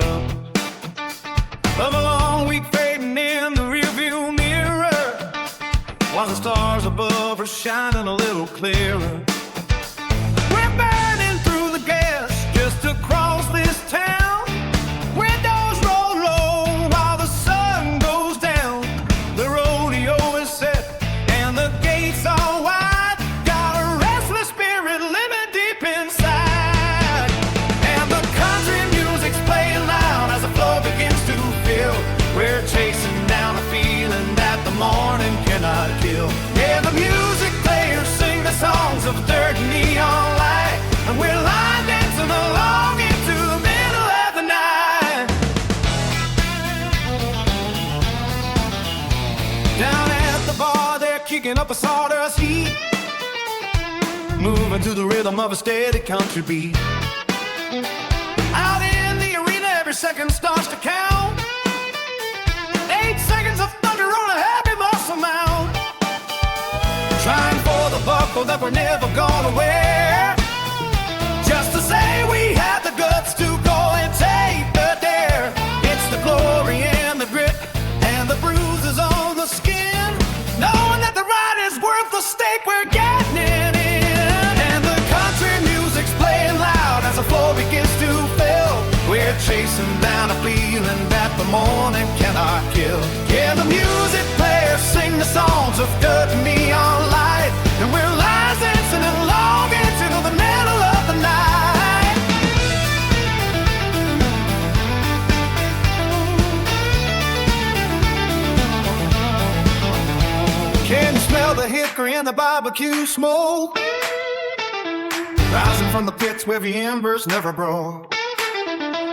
tub of a long week fading in the rearview mirror, while the stars above are shining a little clearer. We're burning through the gas just to cross this town. Windows roll low while the sun goes down. The rodeo is set and the gates are wide. Got a restless spirit living deep inside. And the country music's playing loud as the floor begins to fill. We're chasing down a feeling that the morning cannot kill. Yeah, the music players sing the songs of dirt and neon light, and we're line dancing along into the middle of the night. Down at the bar, they're kicking up a sawdust heat, moving to the rhythm of a steady country beat. Out in the arena, every second starts to count. 8 seconds of thunder on a happy muscle mount. Trying for the buckle that we're never gonna wear, just to say we had the guts to go and take the dare. It's the glory and the grit and the bruises on the skin, knowing that the ride is worth the stake we're getting it in. And the country music's playing loud as the floor begins to fill. We're chasing down a feeling that the morning cannot kill. Yeah, the music players sing the songs of dirt and neon light, and we're line dancing along into the middle of the night. Can you smell the hickory and the barbecue smoke rising from the pits where the embers never broke?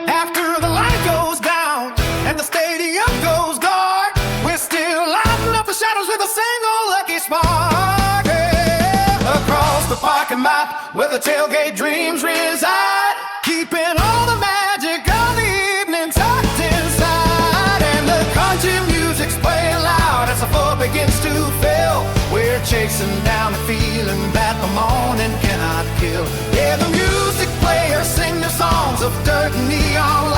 After the light goes down and the stadium goes dark, we're still lighting up the shadows with a single lucky spark. Yeah. Across the parking lot where the tailgate dreams reside, keeping all the magic of the evening tucked inside. And the country music's playing loud as the floor begins to fill. We're chasing down a feeling that the morning cannot kill. Yeah, the music players sing their songs of dirt and neon